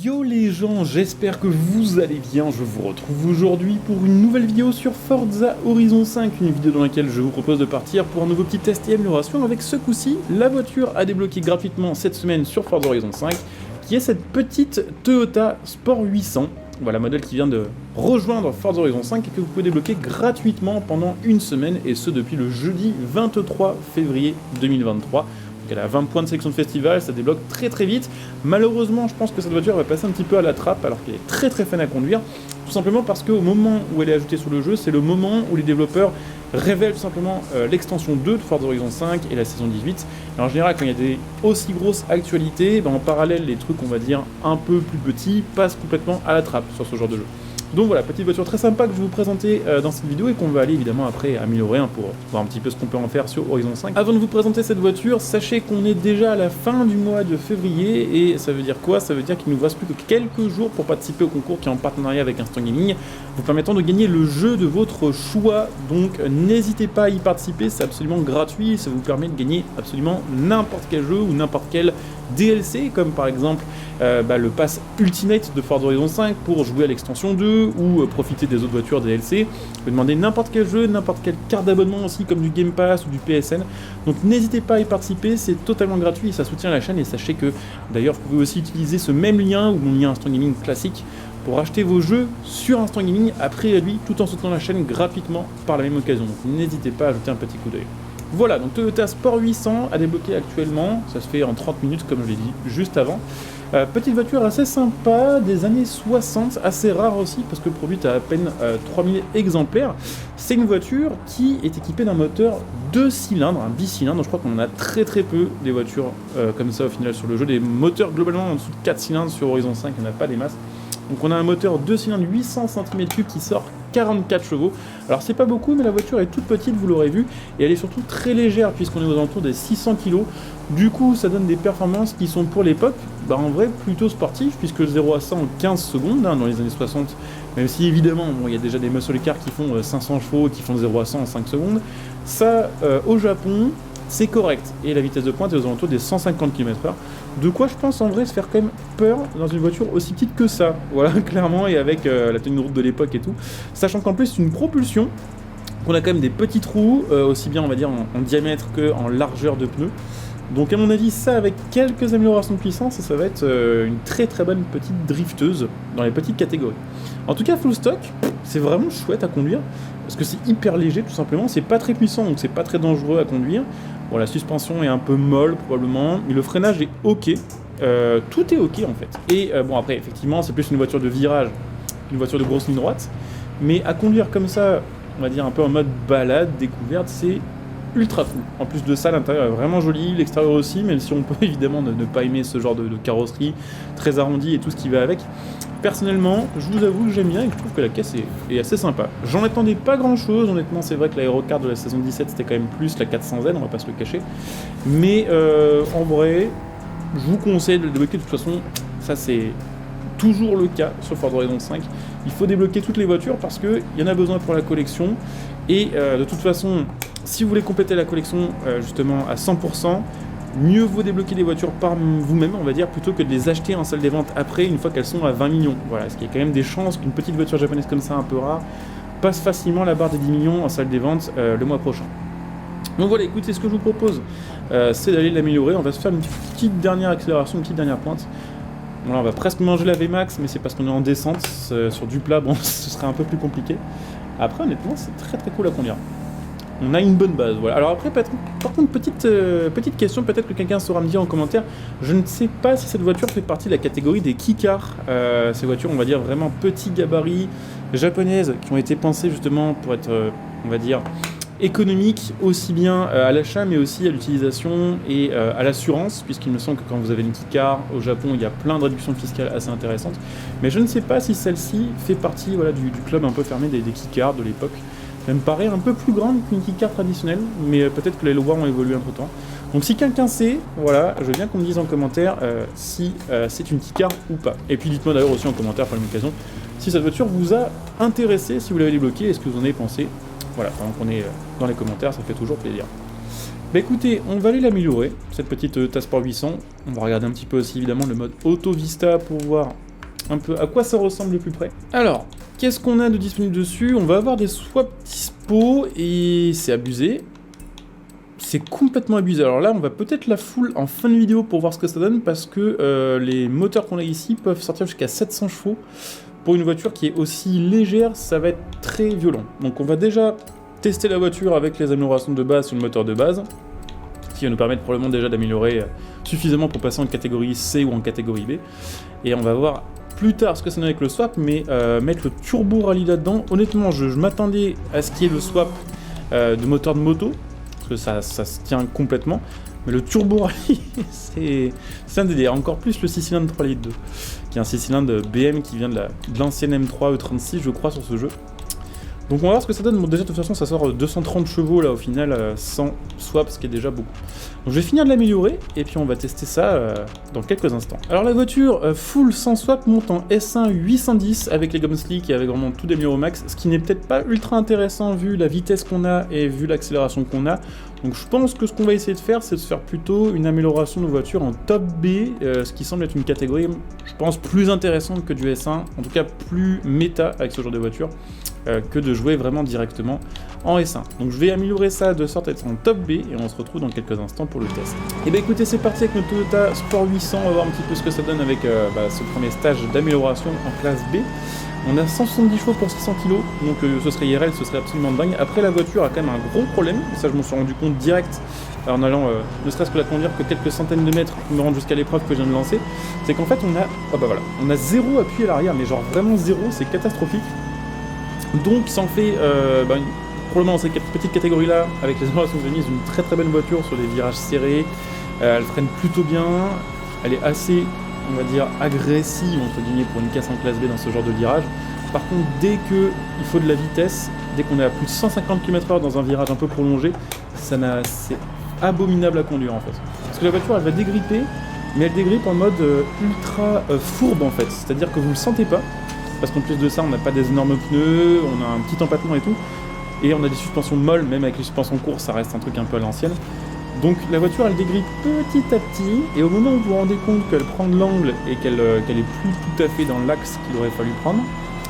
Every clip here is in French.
Yo les gens, j'espère que vous allez bien, je vous retrouve aujourd'hui pour une nouvelle vidéo sur Forza Horizon 5, une vidéo dans laquelle je vous propose de partir pour un nouveau petit test et amélioration avec ce coup-ci, la voiture à débloquer gratuitement cette semaine sur Forza Horizon 5, qui est cette petite Toyota Sport 800, voilà, modèle qui vient de rejoindre Forza Horizon 5 et que vous pouvez débloquer gratuitement pendant une semaine, et ce depuis le jeudi 23 février 2023. Elle a 20 points de sélection de festival, ça débloque très très vite. Malheureusement, je pense que cette voiture va passer un petit peu à la trappe alors qu'elle est très très fun à conduire. Tout simplement parce qu'au moment où elle est ajoutée sur le jeu, c'est le moment où les développeurs révèlent tout simplement l'extension 2 de Forza Horizon 5 et la saison 18. Et en général, quand il y a des aussi grosses actualités, en parallèle, les trucs, on va dire, un peu plus petits passent complètement à la trappe sur ce genre de jeu. Donc voilà, petite voiture très sympa que je vais vous présenter dans cette vidéo et qu'on va aller évidemment après améliorer pour voir un petit peu ce qu'on peut en faire sur Horizon 5. Avant de vous présenter cette voiture, sachez qu'on est déjà à la fin du mois de février et ça veut dire quoi? Ça veut dire qu'il nous reste plus que quelques jours pour participer au concours qui est en partenariat avec Instant Gaming, vous permettant de gagner le jeu de votre choix. Donc n'hésitez pas à y participer, c'est absolument gratuit, ça vous permet de gagner absolument n'importe quel jeu ou n'importe quel DLC, comme par exemple le pass Ultimate de Forza Horizon 5 pour jouer à l'extension 2 ou profiter des autres voitures DLC. Vous pouvez demander n'importe quel jeu, n'importe quelle carte d'abonnement aussi, comme du Game Pass ou du PSN. Donc n'hésitez pas à y participer, c'est totalement gratuit et ça soutient la chaîne. Et sachez que d'ailleurs vous pouvez aussi utiliser ce même lien ou mon lien Instant Gaming classique pour acheter vos jeux sur Instant Gaming à prix réduit tout en soutenant la chaîne gratuitement par la même occasion. Donc n'hésitez pas à jeter un petit coup d'œil. Voilà, donc Toyota Sport 800 à débloquer actuellement, ça se fait en 30 minutes comme je l'ai dit juste avant. Petite voiture assez sympa, des années 60, assez rare aussi parce que produite à peine 3000 exemplaires. C'est une voiture qui est équipée d'un moteur 2 cylindres, un bicylindre. Je crois qu'on en a très très peu des voitures comme ça au final sur le jeu. Des moteurs globalement en dessous de 4 cylindres sur Horizon 5, il n'y en a pas des masses. Donc on a un moteur 2 cylindres 800 cm3 qui sort 44 chevaux. Alors c'est pas beaucoup, mais la voiture est toute petite, vous l'aurez vu, et elle est surtout très légère puisqu'on est aux alentours des 600 kg. Du coup ça donne des performances qui sont pour l'époque en vrai plutôt sportives, puisque 0 à 100 en 15 secondes dans les années 60, même si évidemment il y a déjà des muscle cars qui font 500 chevaux et qui font 0 à 100 en 5 secondes. Ça au Japon c'est correct, et la vitesse de pointe est aux alentours des 150 km/h. De quoi je pense en vrai se faire quand même peur dans une voiture aussi petite que ça, voilà, clairement, et avec la tenue de route de l'époque et tout, sachant qu'en plus c'est une propulsion, qu'on a quand même des petits trous, aussi bien on va dire en diamètre qu'en largeur de pneus. Donc à mon avis ça avec quelques améliorations de puissance, ça va être une très très bonne petite drifteuse dans les petites catégories. En tout cas full stock, c'est vraiment chouette à conduire, parce que c'est hyper léger tout simplement, c'est pas très puissant donc c'est pas très dangereux à conduire. Bon, la suspension est un peu molle probablement, mais le freinage est ok, tout est ok en fait. Et bon après effectivement c'est plus une voiture de virage, une voiture de grosse ligne droite, mais à conduire comme ça, on va dire un peu en mode balade, découverte, c'est ultra cool. En plus de ça, l'intérieur est vraiment joli, l'extérieur aussi, même si on peut évidemment ne pas aimer ce genre de carrosserie très arrondie et tout ce qui va avec. Personnellement, je vous avoue que j'aime bien et que je trouve que la caisse est assez sympa. J'en attendais pas grand chose, honnêtement c'est vrai que l'aérocard de la saison 17 c'était quand même plus la 400Z, on va pas se le cacher. Mais en vrai, je vous conseille de le débloquer de toute façon, ça c'est toujours le cas sur Forza Horizon 5. Il faut débloquer toutes les voitures parce qu'il y en a besoin pour la collection. Et de toute façon, si vous voulez compléter la collection justement à 100%, mieux vaut débloquer les voitures par vous-même, on va dire, plutôt que de les acheter en salle des ventes après, une fois qu'elles sont à 20 millions. Voilà, parce qu'il y a quand même des chances qu'une petite voiture japonaise comme ça, un peu rare, passe facilement la barre des 10 millions en salle des ventes le mois prochain. Donc voilà, écoutez, ce que je vous propose, c'est d'aller l'améliorer. On va se faire une petite dernière accélération, une petite dernière pointe. Bon, là, on va presque manger la VMAX, mais c'est parce qu'on est en descente. Sur du plat, bon, ce serait un peu plus compliqué. Après, honnêtement, c'est très très cool à conduire. On a une bonne base, voilà. Alors après, par contre, petite question, peut-être que quelqu'un saura me dire en commentaire, je ne sais pas si cette voiture fait partie de la catégorie des keycars, ces voitures, on va dire, vraiment petits gabarits, japonaises, qui ont été pensées justement pour être, on va dire, économiques, aussi bien à l'achat, mais aussi à l'utilisation et à l'assurance, puisqu'il me semble que quand vous avez une keycar au Japon, il y a plein de réductions fiscales assez intéressantes. Mais je ne sais pas si celle-ci fait partie voilà, du club un peu fermé des keycars de l'époque. Elle me paraît un peu plus grande qu'une keycar traditionnelle, mais peut-être que les lois ont évolué entre temps. Donc si quelqu'un sait, voilà, je veux bien qu'on me dise en commentaire si c'est une keycar ou pas. Et puis dites-moi d'ailleurs aussi en commentaire par la même occasion si cette voiture vous a intéressé, si vous l'avez débloquée, est-ce que vous en avez pensé. Voilà, pendant qu'on est dans les commentaires, ça fait toujours plaisir. Bah écoutez, on va aller l'améliorer, cette petite Toyota Sport 800. On va regarder un petit peu aussi évidemment le mode Auto Vista pour voir un peu à quoi ça ressemble de plus près. Alors, qu'est-ce qu'on a de disponible dessus? On va avoir des swaps dispo, et c'est abusé. C'est complètement abusé. Alors là, on va peut-être la full en fin de vidéo pour voir ce que ça donne, parce que les moteurs qu'on a ici peuvent sortir jusqu'à 700 chevaux. Pour une voiture qui est aussi légère, ça va être très violent. Donc on va déjà tester la voiture avec les améliorations de base sur le moteur de base, ce qui va nous permettre probablement déjà d'améliorer suffisamment pour passer en catégorie C ou en catégorie B. Et on va voir plus tard ce que ça donne avec le swap, mais mettre le turbo rallye là-dedans, honnêtement, je m'attendais à ce qu'il y ait le swap de moteur de moto, parce que ça se tient complètement, mais le turbo rallye, c'est un délire. Encore plus le 6 cylindres 3 litres 2, qui est un 6 cylindres BM qui vient de l'ancienne M3 E36, je crois, sur ce jeu. Donc on va voir ce que ça donne. Bon, déjà de toute façon ça sort 230 chevaux là au final, sans swap, ce qui est déjà beaucoup. Donc je vais finir de l'améliorer et puis on va tester ça dans quelques instants. Alors la voiture full sans swap monte en S1 810 avec les gommes slick et avec vraiment tout démélioré au max, ce qui n'est peut-être pas ultra intéressant vu la vitesse qu'on a et vu l'accélération qu'on a. Donc je pense que ce qu'on va essayer de faire, c'est de faire plutôt une amélioration de voiture en top B, ce qui semble être une catégorie, je pense, plus intéressante que du S1, en tout cas plus méta avec ce genre de voiture, que de jouer vraiment directement en S1. Donc je vais améliorer ça de sorte à être en top B, et on se retrouve dans quelques instants pour le test. Et bah écoutez, c'est parti avec notre Toyota Sport 800, on va voir un petit peu ce que ça donne avec ce premier stage d'amélioration en classe B. On a 170 chevaux pour 600 kg, donc ce serait IRL, ce serait absolument dingue. Après, la voiture a quand même un gros problème, ça je m'en suis rendu compte direct en allant, ne serait-ce que la conduire que quelques centaines de mètres pour me rendre jusqu'à l'épreuve que je viens de lancer. C'est qu'en fait, on a zéro appui à l'arrière, mais genre vraiment zéro, c'est catastrophique. Donc ça en fait, probablement dans cette petite catégorie-là, avec les améliorations que j'ai mises, une très très belle voiture sur des virages serrés. Elle freine plutôt bien, elle est assez, on va dire, agressive entre guillemets pour une caisse en classe B dans ce genre de virage. Par contre, dès qu'il faut de la vitesse, dès qu'on est à plus de 150 km/h dans un virage un peu prolongé, c'est abominable à conduire en fait. Parce que la voiture elle va dégripper, mais elle dégrippe en mode ultra fourbe en fait. C'est-à-dire que vous ne le sentez pas, parce qu'en plus de ça, on n'a pas des énormes pneus, on a un petit empattement et tout, et on a des suspensions molles, même avec les suspensions courtes, ça reste un truc un peu à l'ancienne. Donc la voiture elle dégrippe petit à petit, et au moment où vous vous rendez compte qu'elle prend de l'angle et qu'elle est plus tout à fait dans l'axe qu'il aurait fallu prendre,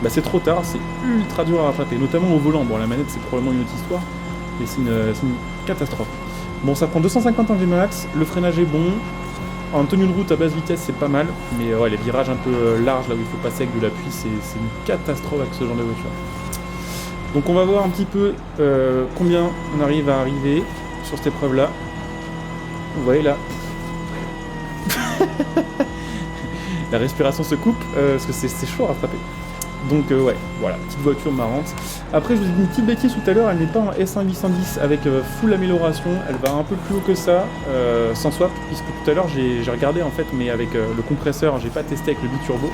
bah c'est trop tard, c'est ultra dur à rattraper, notamment au volant. Bon, la manette c'est probablement une autre histoire, mais c'est une catastrophe. Bon, ça prend 250 en Vmax, le freinage est bon, en tenue de route à basse vitesse c'est pas mal, mais ouais, les virages un peu larges là où il faut passer avec de l'appui, c'est une catastrophe avec ce genre de voiture. Donc on va voir un petit peu combien on arrive à arriver sur cette épreuve là. Vous voyez là, la respiration se coupe parce que c'est chaud à rattraper. Donc ouais, voilà, petite voiture marrante. Après je vous ai dit une petite bêtise tout à l'heure, elle n'est pas en S1 810 avec full amélioration, elle va un peu plus haut que ça, sans swap, puisque tout à l'heure j'ai regardé en fait, mais avec le compresseur, j'ai pas testé avec le biturbo.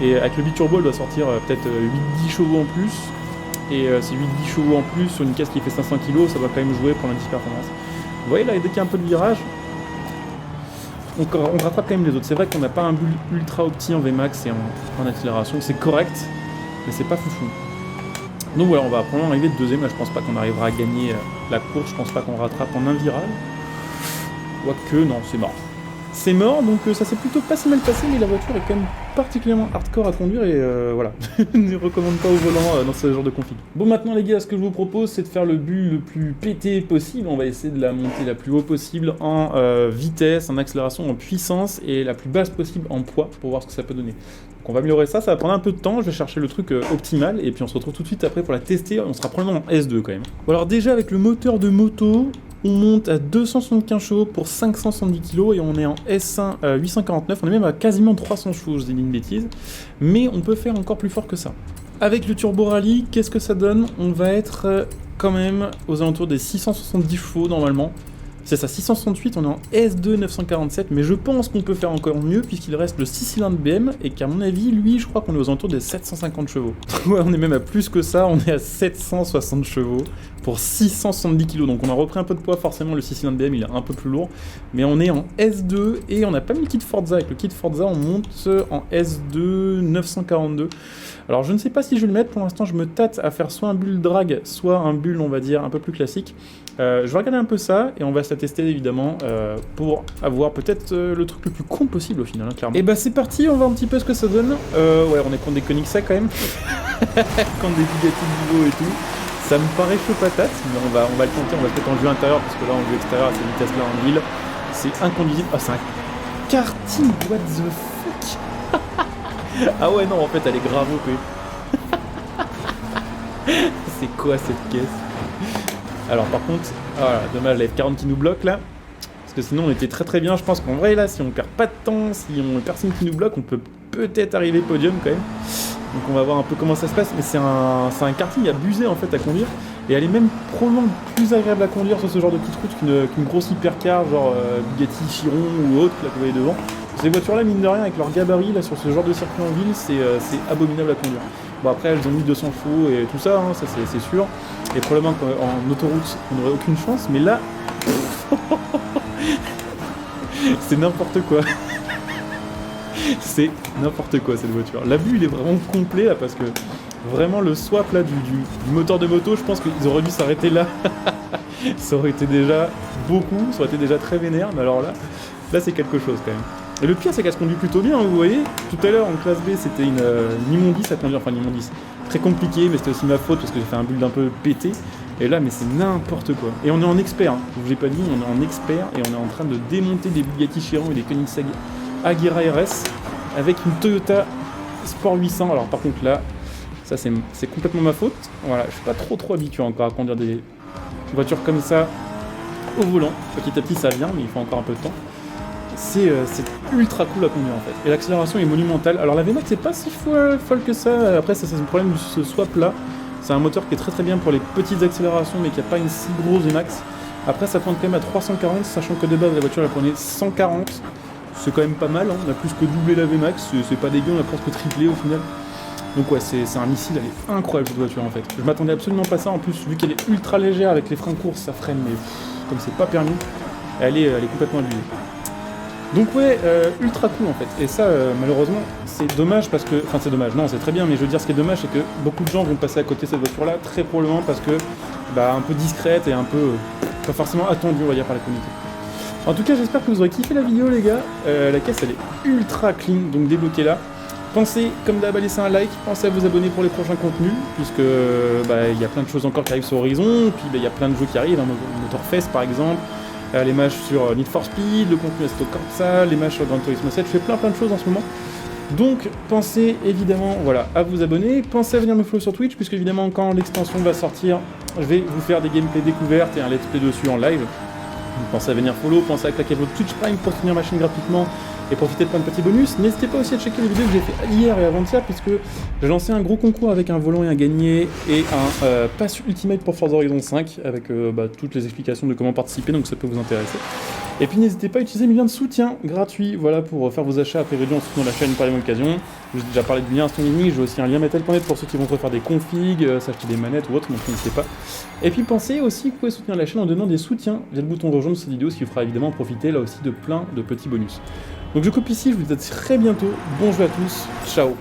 Et avec le biturbo elle doit sortir peut-être 8-10 chevaux en plus. Et ces 8-10 chevaux en plus sur une caisse qui fait 500 kg, ça va quand même jouer pour l'indice performance. Vous voyez là, dès qu'il y a un peu de virage, on rattrape quand même les autres. C'est vrai qu'on n'a pas un bulle ultra opti en Vmax et en accélération, c'est correct, mais c'est pas foufou. Donc voilà, on va probablement arriver de deuxième. Là, je pense pas qu'on arrivera à gagner la course, je pense pas qu'on rattrape en un virage. Quoique, non, c'est mort. C'est mort, donc ça s'est plutôt pas si mal passé, mais la voiture est quand même particulièrement hardcore à conduire et voilà, je ne recommande pas au volant dans ce genre de config. Bon, maintenant les gars, ce que je vous propose, c'est de faire le but le plus pété possible. On va essayer de la monter la plus haut possible en vitesse, en accélération, en puissance et la plus basse possible en poids pour voir ce que ça peut donner. Donc on va améliorer ça, ça va prendre un peu de temps, je vais chercher le truc optimal et puis on se retrouve tout de suite après pour la tester. On sera probablement en S2 quand même. Bon, alors déjà avec le moteur de moto, on monte à 275 chevaux pour 570 kg et on est en S1 849, on est même à quasiment 300 chevaux, je dis une bêtise, mais on peut faire encore plus fort que ça. Avec le Turbo Rally, qu'est-ce que ça donne? On va être quand même aux alentours des 670 chevaux normalement. C'est ça, 668, on est en S2 947, mais je pense qu'on peut faire encore mieux puisqu'il reste le 6 cylindres BM et qu'à mon avis, lui, je crois qu'on est aux alentours des 750 chevaux. Ouais, on est même à plus que ça, on est à 760 chevaux pour 670 kg. Donc on a repris un peu de poids, forcément le 6 cylindres BM il est un peu plus lourd, mais on est en S2 et on n'a pas mis le kit Forza. Avec le kit Forza, on monte en S2 942. Alors je ne sais pas si je vais le mettre, pour l'instant je me tâte à faire soit un bull drag, soit un bull on va dire un peu plus classique. Je vais regarder un peu ça et on va se la tester évidemment pour avoir peut-être le truc le plus con possible au final, hein, clairement. Et bah c'est parti, on va voir un petit peu ce que ça donne. Ouais, on est contre des Koenigsegg quand même. Contre des Bugatti Vivo et tout. Ça me paraît chaud patate, mais on va le tenter, on va le mettre en vue intérieure parce que là en vue extérieure, cette vitesse-là en ville, c'est inconduisible. Ah, c'est un karting, what the fuck. Ah ouais, non, en fait, elle est grave OP. C'est quoi cette caisse? Alors par contre, voilà, dommage, la F40 qui nous bloque là. Parce que sinon on était très bien. Je pense qu'en vrai là, si on perd pas de temps, si on personne qui nous bloque, on peut peut-être arriver podium quand même. Donc on va voir un peu comment ça se passe. Mais c'est un karting abusé en fait à conduire. Et elle est même probablement plus agréable à conduire sur ce genre de petite route qu'une grosse hypercar genre Bugatti Chiron ou autre là que vous voyez devant. Ces voitures là, mine de rien, avec leur gabarit là sur ce genre de circuit en ville, c'est abominable à conduire. Bon après elles ont mis 200 chevaux et tout ça, hein, ça c'est sûr. Et probablement qu'en autoroute on n'aurait aucune chance, mais là c'est n'importe quoi. C'est n'importe quoi cette voiture. L'abus il est vraiment complet là parce que vraiment le swap là du moteur de moto, je pense qu'ils auraient dû s'arrêter là. Ça aurait été déjà beaucoup, ça aurait été déjà très vénère, mais alors là c'est quelque chose quand même. Et le pire c'est qu'elle se conduit plutôt bien, vous voyez. Tout à l'heure en classe B c'était une immondice à conduire, enfin une immondice. Très compliqué, mais c'était aussi ma faute parce que j'ai fait un build un peu pété. Et là mais c'est n'importe quoi. Et on est en expert, hein. Je vous l'ai pas dit, on est en expert et on est en train de démonter des Bugatti Chiron et des Koenigsegg Agera RS avec une Toyota Sport 800. Alors par contre là, ça c'est complètement ma faute. Voilà, je suis pas trop habitué encore à conduire des voitures comme ça au volant. Petit à petit ça vient, mais il faut encore un peu de temps. C'est ultra cool à conduire en fait. Et l'accélération est monumentale. Alors la VMAX c'est pas si folle que ça. Après ça c'est le problème de ce swap là. C'est un moteur qui est très bien pour les petites accélérations mais qui n'a pas une si grosse VMAX. Après ça pointe quand même à 340, sachant que de base la voiture elle prenait 140. C'est quand même pas mal, hein. On a plus que doublé la VMAX, c'est pas dégueu, on a presque triplé au final. Donc ouais, c'est un missile, elle est incroyable cette voiture en fait. Je m'attendais absolument pas à ça, en plus vu qu'elle est ultra légère avec les freins de course, ça freine, mais comme c'est pas permis, elle est complètement abusée. Donc ouais, ultra cool en fait. Et ça, malheureusement, c'est dommage parce que... Enfin c'est dommage, non c'est très bien, mais je veux dire ce qui est dommage c'est que beaucoup de gens vont passer à côté de cette voiture-là, très probablement parce que, un peu discrète et un peu... pas forcément attendue, on va dire, par la communauté. En tout cas, j'espère que vous aurez kiffé la vidéo les gars. La caisse elle est ultra clean, donc débloquez-la. Pensez, comme d'hab, à laisser un like, pensez à vous abonner pour les prochains contenus, puisque il y a plein de choses encore qui arrivent sur Horizon, puis il y a plein de jeux qui arrivent, hein, Motorfest par exemple, les matchs sur Need for Speed, le contenu Assetto Corsa, les matchs sur Gran Turismo 7, je fais plein de choses en ce moment. Donc pensez évidemment à vous abonner, pensez à venir me follow sur Twitch, puisque évidemment quand l'extension va sortir, je vais vous faire des gameplays découvertes et un let's play dessus en live. Donc pensez à venir follow, pensez à claquer votre Twitch Prime pour soutenir ma chaîne gratuitement et profiter de plein de petits bonus. N'hésitez pas aussi à checker les vidéos que j'ai fait hier et avant-hier, puisque j'ai lancé un gros concours avec un volant et un gagné et un pass ultimate pour Forza Horizon 5 avec toutes les explications de comment participer, donc ça peut vous intéresser. Et puis n'hésitez pas à utiliser mes liens de soutien gratuits pour faire vos achats à prix réduit en soutenant la chaîne par la même occasion. Je vous ai déjà parlé du lien Aston Gaming, j'ai aussi un lien metal.net pour ceux qui vont refaire des configs, s'acheter des manettes ou autre, donc n'hésitez pas. Et puis pensez aussi que vous pouvez soutenir la chaîne en donnant des soutiens via le bouton rejoindre cette vidéo, ce qui vous fera évidemment profiter là aussi de plein de petits bonus. Donc je coupe ici, je vous dis à très bientôt, bon jeu à tous, ciao.